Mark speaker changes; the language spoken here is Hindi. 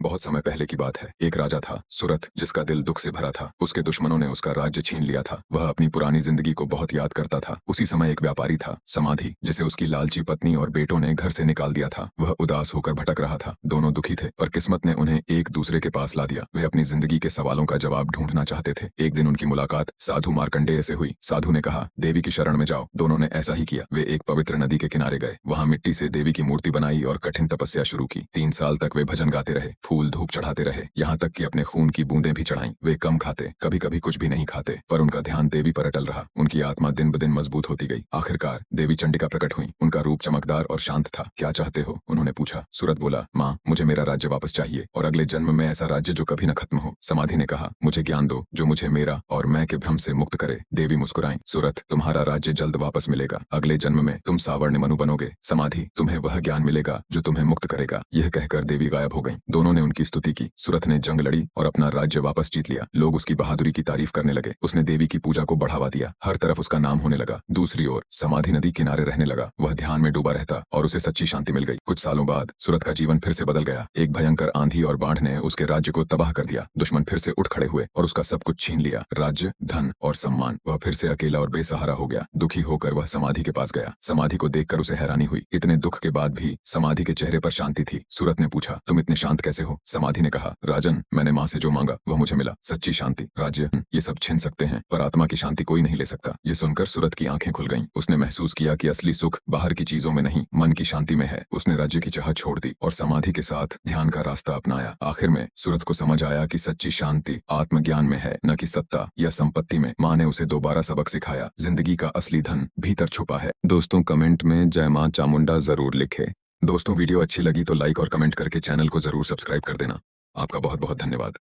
Speaker 1: बहुत समय पहले की बात है। एक राजा था सूरत, जिसका दिल दुख से भरा था। उसके दुश्मनों ने उसका राज्य छीन लिया था। वह अपनी पुरानी जिंदगी को बहुत याद करता था। उसी समय एक व्यापारी था समाधि, जिसे उसकी लालची पत्नी और बेटों ने घर से निकाल दिया था। वह उदास होकर भटक रहा था। दोनों दुखी थे, पर किस्मत ने उन्हें एक दूसरे के पास ला दिया। वे अपनी जिंदगी के सवालों का जवाब ढूंढना चाहते थे। एक दिन उनकी मुलाकात साधु मार्कंडेय से हुई। साधु ने कहा, देवी की शरण में जाओ। दोनों ने ऐसा ही किया। वे एक पवित्र नदी के किनारे गए। वहां मिट्टी से देवी की मूर्ति बनाई और कठिन तपस्या शुरू की। 3 साल तक वे भजन गाते रहे, फूल धूप चढ़ाते रहे, यहाँ तक कि अपने खून की बूंदें भी चढ़ाई। वे कम खाते, कभी कभी कुछ भी नहीं खाते, पर उनका ध्यान देवी पर अटल रहा। उनकी आत्मा दिन ब दिन मजबूत होती गई। आखिरकार देवी चंडिका प्रकट हुई। उनका रूप चमकदार और शांत था। क्या चाहते हो? उन्होंने पूछा। सूरत बोला, माँ, मुझे मेरा राज्य वापस चाहिए, और अगले जन्म में ऐसा राज्य जो कभी न खत्म हो। समाधि ने कहा, मुझे ज्ञान दो जो मुझे मेरा और मैं के भ्रम से मुक्त करे। देवी मुस्कुराई। सूरत, तुम्हारा राज्य जल्द वापस मिलेगा। अगले जन्म में तुम सावर्ण मनु बनोगे। समाधि, तुम्हें वह ज्ञान मिलेगा जो तुम्हें मुक्त करेगा। यह कहकर देवी गायब हो गई। दोनों ने उनकी स्तुति की। सूरत ने जंग लड़ी और अपना राज्य वापस जीत लिया। लोग उसकी बहादुरी की तारीफ करने लगे। उसने देवी की पूजा को बढ़ावा दिया। हर तरफ उसका नाम होने लगा। दूसरी ओर समाधि नदी किनारे रहने लगा। वह ध्यान में डूबा रहता और उसे सच्ची शांति मिल गई। कुछ सालों बाद सूरत का जीवन फिर से बदल गया। एक भयंकर आंधी और बाढ़ ने उसके राज्य को तबाह कर दिया। दुश्मन फिर से उठ खड़े हुए और उसका सब कुछ छीन लिया, राज्य, धन और सम्मान। वह फिर से अकेला और बेसहारा हो गया। दुखी होकर वह समाधि के पास गया। समाधि को देखकर उसे हैरानी हुई। इतने दुख के बाद भी समाधि के चेहरे पर शांति थी। सूरत ने पूछा, तुम इतने शांत कैसे हो? समाधि ने कहा, राजन, मैंने माँ से जो मांगा वह मुझे मिला। सच्ची शांति, राज्य, ये सब छीन सकते हैं, पर आत्मा की शांति कोई नहीं ले सकता। ये सुनकर सूरत की आंखें खुल गईं। उसने महसूस किया कि असली सुख बाहर की चीजों में नहीं, मन की शांति में है। उसने राज्य की चाह छोड़ दी और समाधि के साथ ध्यान का रास्ता अपनाया। आखिर में सूरत को समझ आया कि सच्ची शांति आत्मज्ञान में है, न कि सत्ता या संपत्ति में। माँ ने उसे दोबारा सबक सिखाया, जिंदगी का असली धन भीतर छुपा है। दोस्तों, कमेंट में जय मां चामुंडा जरूर लिखें। दोस्तों, वीडियो अच्छी लगी तो लाइक और कमेंट करके चैनल को जरूर सब्सक्राइब कर देना। आपका बहुत बहुत धन्यवाद।